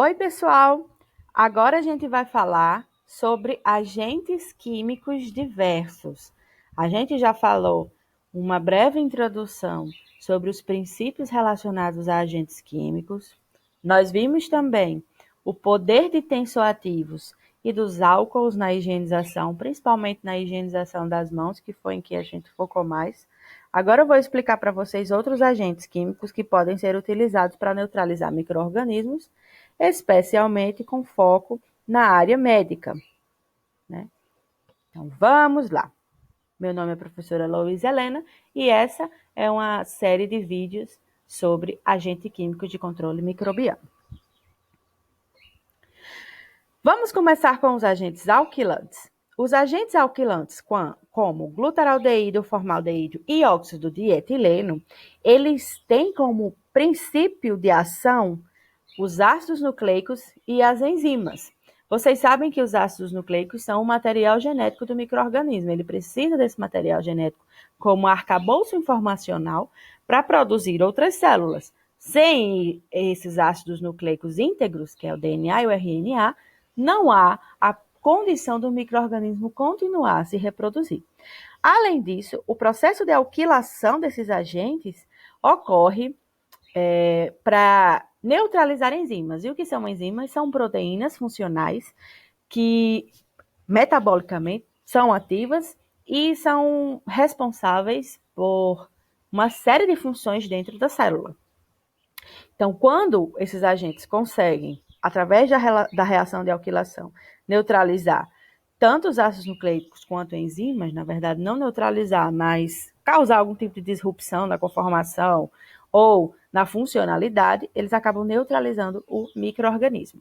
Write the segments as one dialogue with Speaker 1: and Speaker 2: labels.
Speaker 1: Oi, pessoal! Agora a gente vai falar sobre agentes químicos diversos. A gente já falou uma breve introdução sobre os princípios relacionados a agentes químicos. Nós vimos também o poder de tensoativos e dos álcools na higienização, principalmente na higienização das mãos, que foi em que a gente focou mais. Agora eu vou explicar para vocês outros agentes químicos que podem ser utilizados para neutralizar micro-organismos, especialmente com foco na área médica, né? Então, vamos lá. Meu nome é a professora Luísa Helena e essa é uma série de vídeos sobre agente químico de controle microbiano. Vamos começar com os agentes alquilantes. Os agentes alquilantes, como glutaraldeído, formaldeído e óxido de etileno, eles têm como princípio de ação os ácidos nucleicos e as enzimas. Vocês sabem que os ácidos nucleicos são o material genético do micro-organismo. Ele precisa desse material genético como arcabouço informacional para produzir outras células. Sem esses ácidos nucleicos íntegros, que é o DNA e o RNA, não há a condição do micro-organismo continuar a se reproduzir. Além disso, o processo de alquilação desses agentes ocorre para neutralizar enzimas. E o que são enzimas? São proteínas funcionais que metabolicamente são ativas e são responsáveis por uma série de funções dentro da célula. Então, quando esses agentes conseguem, através da reação de alquilação, neutralizar tanto os ácidos nucleicos quanto enzimas, na verdade, não neutralizar, mas causar algum tipo de disrupção na conformação ou na funcionalidade, eles acabam neutralizando o micro-organismo.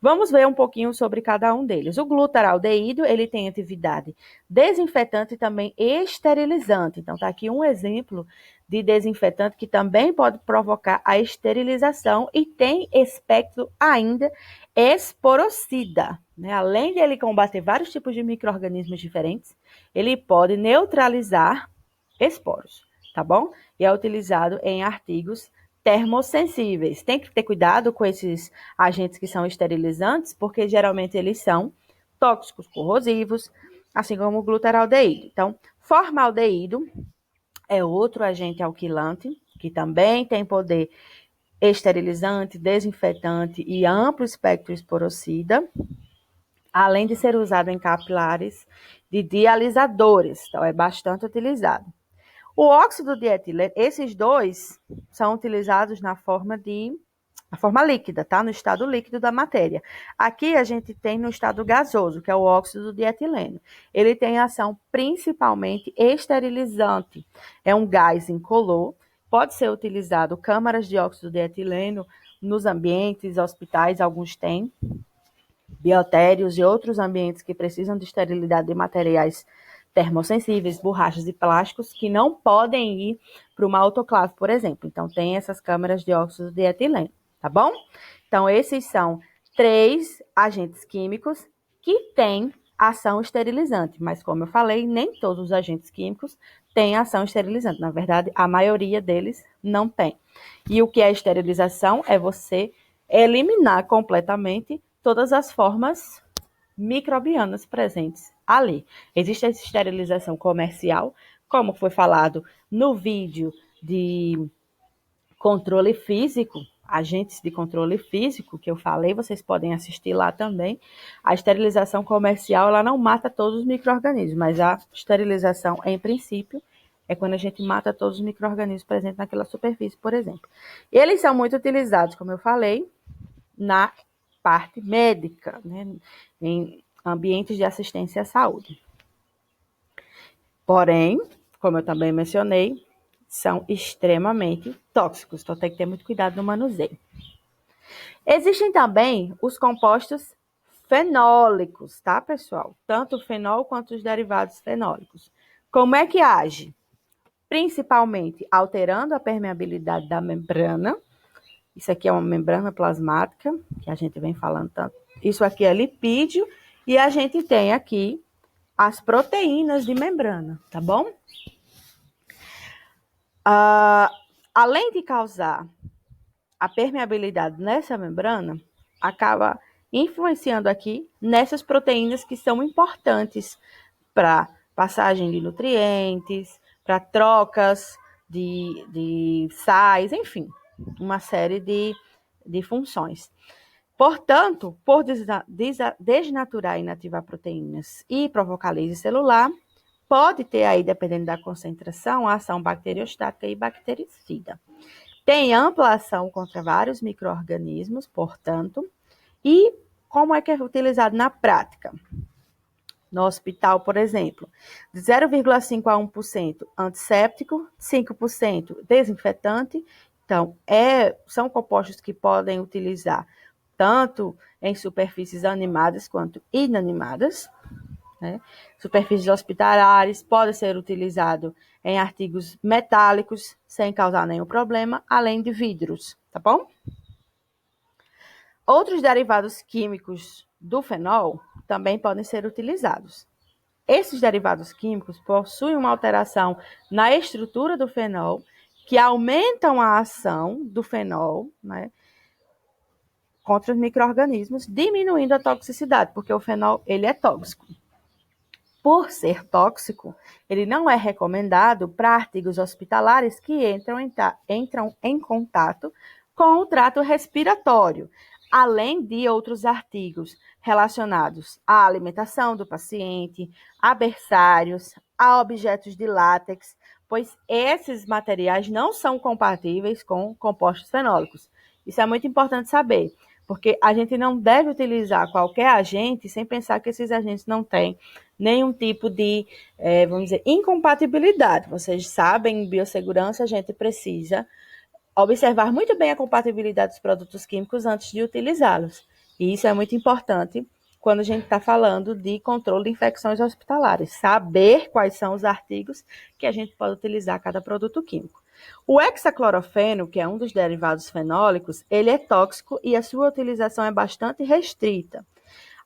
Speaker 1: Vamos ver um pouquinho sobre cada um deles. O glutaraldeído, ele tem atividade desinfetante e também esterilizante. Então, está aqui um exemplo de desinfetante que também pode provocar a esterilização e tem espectro ainda esporocida, né? Além de ele combater vários tipos de micro-organismos diferentes, ele pode neutralizar esporos, tá bom? E é utilizado em artigos termossensíveis. Tem que ter cuidado com esses agentes que são esterilizantes, porque geralmente eles são tóxicos corrosivos, assim como o glutaraldeído. Então, formaldeído é outro agente alquilante, que também tem poder esterilizante, desinfetante e amplo espectro esporocida, além de ser usado em capilares de dialisadores, então é bastante utilizado. O óxido de etileno, esses dois são utilizados na forma líquida, tá? No estado líquido da matéria. Aqui a gente tem no estado gasoso, que é o óxido de etileno. Ele tem ação principalmente esterilizante. É um gás incolor, pode ser utilizado câmaras de óxido de etileno nos ambientes, hospitais, alguns têm, biotérios e outros ambientes que precisam de esterilidade de materiais termossensíveis, borrachas e plásticos que não podem ir para uma autoclave, por exemplo. Então, tem essas câmaras de óxido de etileno, tá bom? Então, esses são 3 agentes químicos que têm ação esterilizante, mas como eu falei, nem todos os agentes químicos têm ação esterilizante. Na verdade, a maioria deles não tem. E o que é esterilização é você eliminar completamente todas as formas microbianas presentes ali. Existe a esterilização comercial, como foi falado no vídeo de controle físico, agentes de controle físico, que eu falei, vocês podem assistir lá também. A esterilização comercial, ela não mata todos os micro-organismos, mas a esterilização, em princípio, é quando a gente mata todos os micro-organismos presentes naquela superfície, por exemplo. Eles são muito utilizados, como eu falei, na parte médica, né, em ambientes de assistência à saúde. Porém, como eu também mencionei, são extremamente tóxicos, então tem que ter muito cuidado no manuseio. Existem também os compostos fenólicos, tá, pessoal? Tanto o fenol quanto os derivados fenólicos. Como é que age? Principalmente alterando a permeabilidade da membrana. Isso aqui é uma membrana plasmática, que a gente vem falando tanto. Isso aqui é lipídio, e a gente tem aqui as proteínas de membrana, tá bom? Além de causar a permeabilidade nessa membrana, acaba influenciando aqui nessas proteínas que são importantes para passagem de nutrientes, para trocas de sais, enfim, uma série de funções. Portanto, por desnaturar e inativar proteínas e provocar lise celular, pode ter aí, dependendo da concentração, a ação bacteriostática e bactericida. Tem ampla ação contra vários micro-organismos, portanto, e como é que é utilizado na prática? No hospital, por exemplo, de 0,5 a 1% antisséptico, 5% desinfetante. Então, são compostos que podem utilizar tanto em superfícies animadas quanto inanimadas. Né? Superfícies hospitalares podem ser utilizados em artigos metálicos sem causar nenhum problema, além de vidros, tá bom? Outros derivados químicos do fenol também podem ser utilizados. Esses derivados químicos possuem uma alteração na estrutura do fenol que aumentam a ação do fenol, né, contra os micro-organismos, diminuindo a toxicidade, porque o fenol ele é tóxico. Por ser tóxico, ele não é recomendado para artigos hospitalares que entram em contato com o trato respiratório, além de outros artigos relacionados à alimentação do paciente, a berçários, a objetos de látex, pois esses materiais não são compatíveis com compostos fenólicos. Isso é muito importante saber, porque a gente não deve utilizar qualquer agente sem pensar que esses agentes não têm nenhum tipo de, vamos dizer, incompatibilidade. Vocês sabem, em biossegurança, a gente precisa observar muito bem a compatibilidade dos produtos químicos antes de utilizá-los. E isso é muito importante quando a gente está falando de controle de infecções hospitalares. Saber quais são os artigos que a gente pode utilizar cada produto químico. O hexaclorofeno, que é um dos derivados fenólicos, ele é tóxico e a sua utilização é bastante restrita.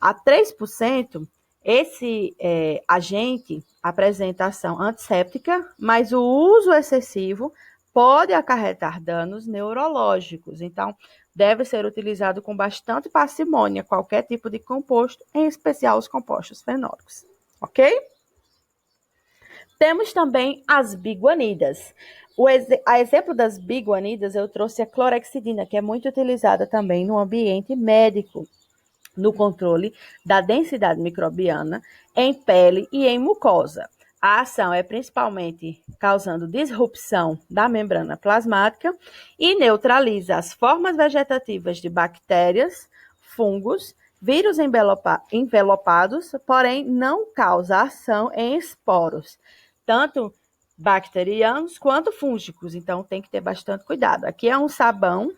Speaker 1: A 3%, esse agente apresenta ação antisséptica, mas o uso excessivo pode acarretar danos neurológicos. Então, deve ser utilizado com bastante parcimônia qualquer tipo de composto, em especial os compostos fenólicos. Ok? Temos também as biguanidas. A exemplo das biguanidas, eu trouxe a clorexidina, que é muito utilizada também no ambiente médico, no controle da densidade microbiana em pele e em mucosa. A ação é principalmente causando disrupção da membrana plasmática e neutraliza as formas vegetativas de bactérias, fungos, vírus envelopados, porém não causa ação em esporos, tanto bacterianos quanto fúngicos. Então tem que ter bastante cuidado. Aqui é um sabão,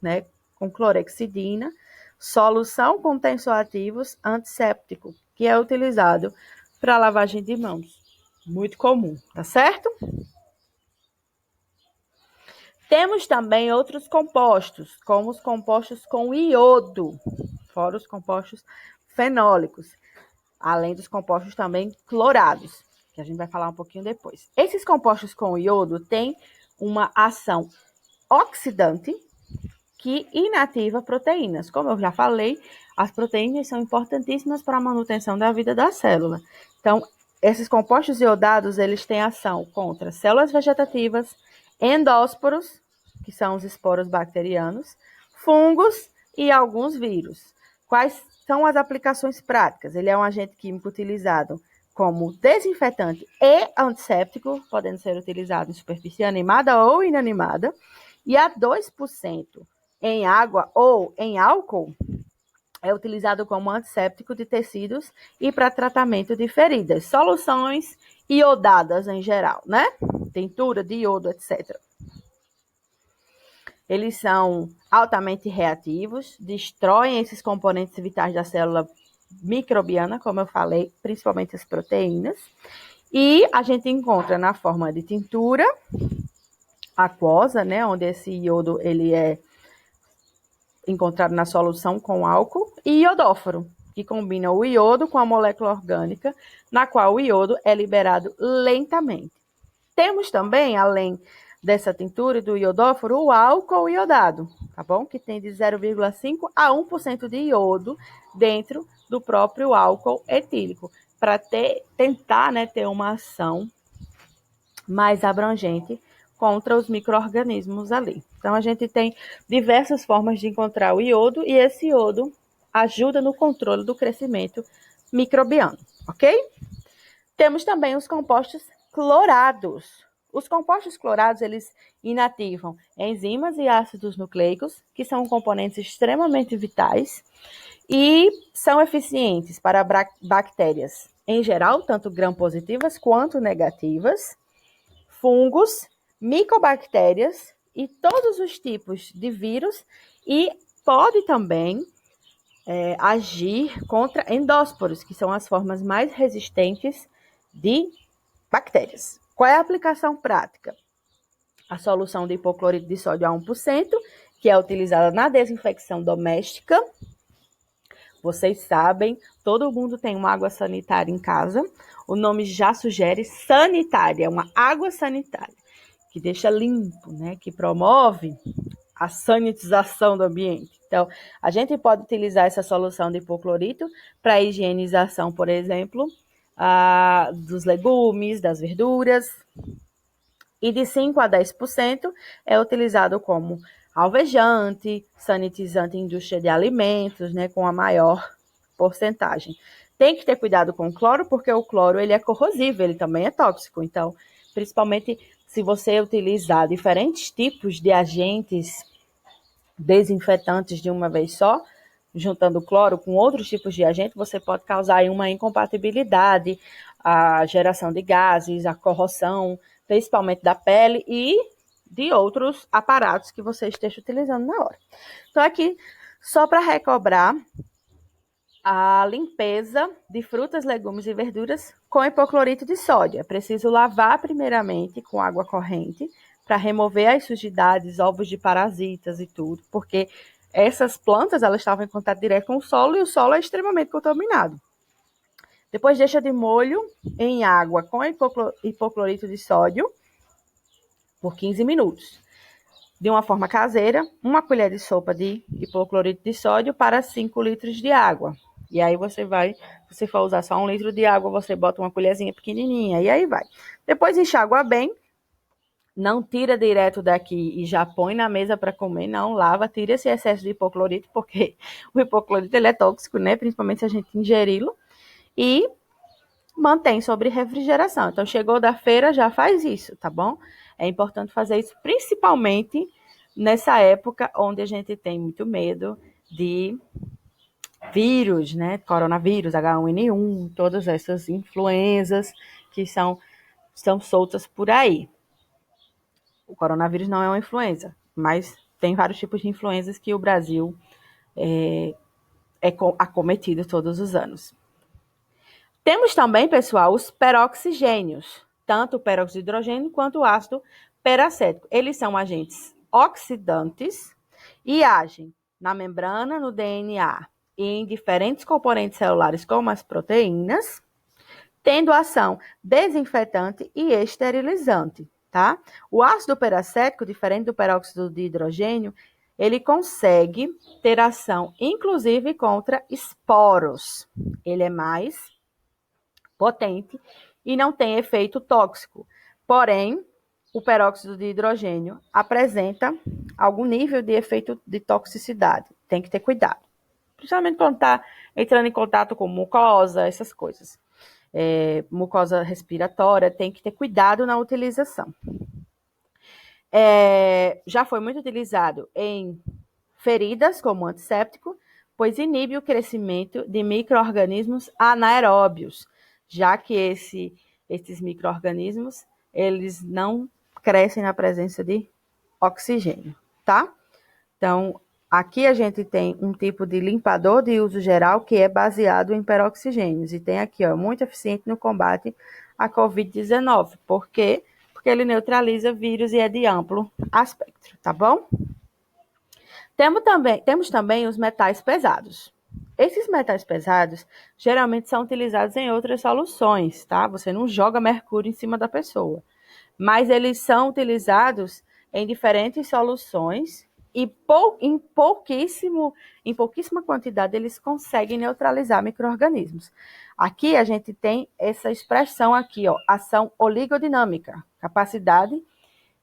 Speaker 1: né, com clorexidina, solução com tensoativos antisséptico, que é utilizado para lavagem de mãos. Muito comum, tá certo? Temos também outros compostos, como os compostos com iodo, fora os compostos fenólicos, além dos compostos também clorados, que a gente vai falar um pouquinho depois. Esses compostos com iodo têm uma ação oxidante que inativa proteínas. Como eu já falei, as proteínas são importantíssimas para a manutenção da vida da célula. Então, esses compostos iodados, eles têm ação contra células vegetativas, endósporos, que são os esporos bacterianos, fungos e alguns vírus. Quais são as aplicações práticas? Ele é um agente químico utilizado como desinfetante e antisséptico, podendo ser utilizado em superfície animada ou inanimada, e a 2% em água ou em álcool é utilizado como antisséptico de tecidos e para tratamento de feridas. Soluções iodadas em geral, né? Tintura de iodo, etc. Eles são altamente reativos, destroem esses componentes vitais da célula microbiana, como eu falei, principalmente as proteínas. E a gente encontra na forma de tintura aquosa, né? Onde esse iodo ele é encontrado na solução com álcool, e iodóforo, que combina o iodo com a molécula orgânica, na qual o iodo é liberado lentamente. Temos também, além dessa tintura do iodóforo o álcool iodado, tá bom? Que tem de 0,5 a 1% de iodo dentro do próprio álcool etílico, para tentar, né, ter uma ação mais abrangente contra os micro-organismos ali. Então, a gente tem diversas formas de encontrar o iodo e esse iodo ajuda no controle do crescimento microbiano, ok? Temos também os compostos clorados. Os compostos clorados, eles inativam enzimas e ácidos nucleicos, que são componentes extremamente vitais e são eficientes para bactérias em geral, tanto gram-positivas quanto negativas, fungos, micobactérias e todos os tipos de vírus e pode também agir contra endósporos, que são as formas mais resistentes de bactérias. Qual é a aplicação prática? A solução de hipoclorito de sódio a 1%, que é utilizada na desinfecção doméstica. Vocês sabem, todo mundo tem uma água sanitária em casa. O nome já sugere sanitária, é uma água sanitária, que deixa limpo, né? Que promove a sanitização do ambiente. Então, a gente pode utilizar essa solução de hipoclorito para a higienização, por exemplo, dos legumes, das verduras. E de 5 a 10% é utilizado como alvejante, sanitizante em indústria de alimentos, né, com a maior porcentagem. Tem que ter cuidado com o cloro, porque o cloro ele é corrosivo, ele também é tóxico. Então, principalmente se você utilizar diferentes tipos de agentes desinfetantes de uma vez só, juntando cloro com outros tipos de agente, você pode causar aí uma incompatibilidade, a geração de gases, a corrosão, principalmente da pele e de outros aparatos que você esteja utilizando na hora. Então, aqui, só para recobrar, a limpeza de frutas, legumes e verduras com hipoclorito de sódio. É preciso lavar primeiramente com água corrente para remover as sujidades, ovos de parasitas e tudo, porque essas plantas elas estavam em contato direto com o solo e o solo é extremamente contaminado. Depois deixa de molho em água com hipoclorito de sódio por 15 minutos. De uma forma caseira, 1 colher de sopa de hipoclorito de sódio para 5 litros de água. E aí se você for usar só 1 litro de água, você bota uma colherzinha pequenininha e aí vai. Depois enxágua bem, não tira direto daqui e já põe na mesa para comer, não, lava, tira esse excesso de hipoclorito, porque o hipoclorito ele é tóxico, né? Principalmente se a gente ingeri-lo. E mantém sobre refrigeração. Então, chegou da feira, já faz isso, tá bom? É importante fazer isso, principalmente nessa época onde a gente tem muito medo de vírus, né? Coronavírus, H1N1, todas essas influenzas que estão soltas por aí. O coronavírus não é uma influenza, mas tem vários tipos de influenzas que o Brasil é acometido todos os anos. Temos também, pessoal, os peroxigênios, tanto o peróxido de hidrogênio quanto o ácido peracético. Eles são agentes oxidantes e agem na membrana, no DNA e em diferentes componentes celulares, como as proteínas, tendo ação desinfetante e esterilizante, tá? O ácido peracético, diferente do peróxido de hidrogênio, ele consegue ter ação, inclusive, contra esporos. Ele é mais potente e não tem efeito tóxico. Porém, o peróxido de hidrogênio apresenta algum nível de efeito de toxicidade. Tem que ter cuidado. Principalmente quando está entrando em contato com mucosa, essas coisas. Mucosa respiratória, tem que ter cuidado na utilização. Já foi muito utilizado em feridas como antisséptico, pois inibe o crescimento de micro-organismos anaeróbios, já que esses micro-organismos, eles não crescem na presença de oxigênio, tá? Então, aqui a gente tem um tipo de limpador de uso geral que é baseado em peroxigênios. E tem aqui, ó, muito eficiente no combate à Covid-19. Por quê? Porque ele neutraliza vírus e é de amplo espectro, tá bom? Temos também os metais pesados. Esses metais pesados geralmente são utilizados em outras soluções, tá? Você não joga mercúrio em cima da pessoa. mas eles são utilizados em diferentes soluções e em pouquíssima quantidade eles conseguem neutralizar micro-organismos. Aqui a gente tem essa expressão aqui, ó, ação oligodinâmica, capacidade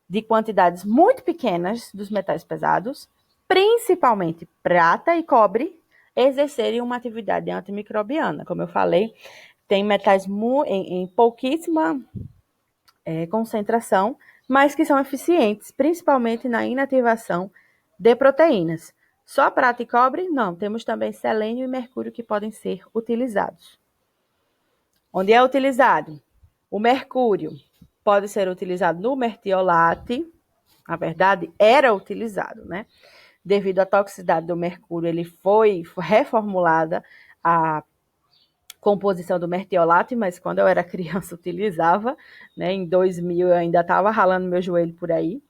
Speaker 1: de quantidades muito pequenas dos metais pesados, principalmente prata e cobre, exercerem uma atividade antimicrobiana. Como eu falei, tem metais em pouquíssima concentração, mas que são eficientes, principalmente na inativação de proteínas. Só prata e cobre? Não, temos também selênio e mercúrio que podem ser utilizados. Onde é utilizado? O mercúrio pode ser utilizado no mertiolate, na verdade, era utilizado, né? Devido à toxicidade do mercúrio, ele foi reformulada a composição do mertiolate, mas quando eu era criança utilizava, né? Em 2000 eu ainda estava ralando meu joelho por aí.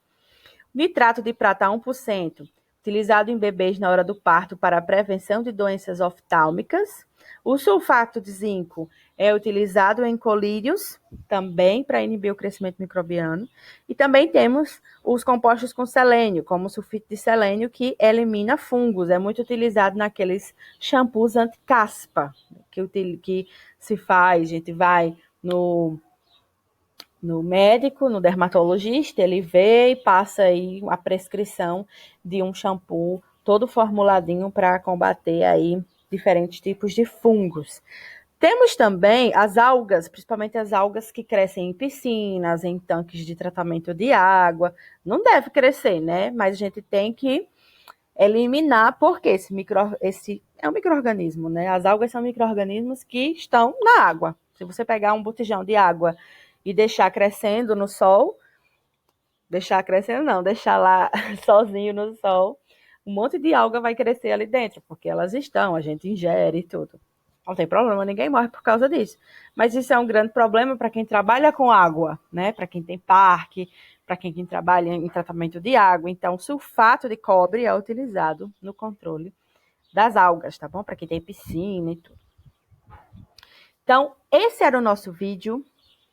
Speaker 1: Nitrato de prata 1%, utilizado em bebês na hora do parto para a prevenção de doenças oftálmicas. O sulfato de zinco é utilizado em colírios, também para inibir o crescimento microbiano. E também temos os compostos com selênio, como o sulfito de selênio, que elimina fungos. É muito utilizado naqueles shampoos anti-caspa, que se faz, a gente vai no médico, no dermatologista, ele vê e passa aí a prescrição de um shampoo todo formuladinho para combater aí diferentes tipos de fungos. Temos também as algas, principalmente as algas que crescem em piscinas, em tanques de tratamento de água. Não deve crescer, né? Mas a gente tem que eliminar, porque esse é um micro-organismo, né? As algas são micro-organismos que estão na água. Se você pegar um botijão de água e deixar crescendo no sol, deixar lá sozinho no sol, um monte de alga vai crescer ali dentro, porque elas estão, a gente ingere e tudo. Não tem problema, ninguém morre por causa disso. Mas isso é um grande problema para quem trabalha com água, né? Para quem tem parque, para quem trabalha em tratamento de água. Então, sulfato de cobre é utilizado no controle das algas, tá bom? Para quem tem piscina e tudo. Então, esse era o nosso vídeo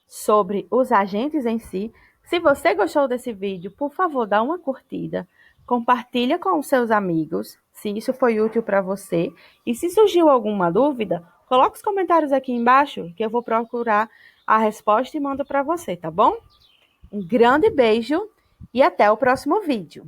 Speaker 1: sobre os agentes em si. Se você gostou desse vídeo, por favor, dá uma curtida, compartilha com os seus amigos, se isso foi útil para você. E se surgiu alguma dúvida, coloque os comentários aqui embaixo, que eu vou procurar a resposta e mando para você, tá bom? Um grande beijo e até o próximo vídeo.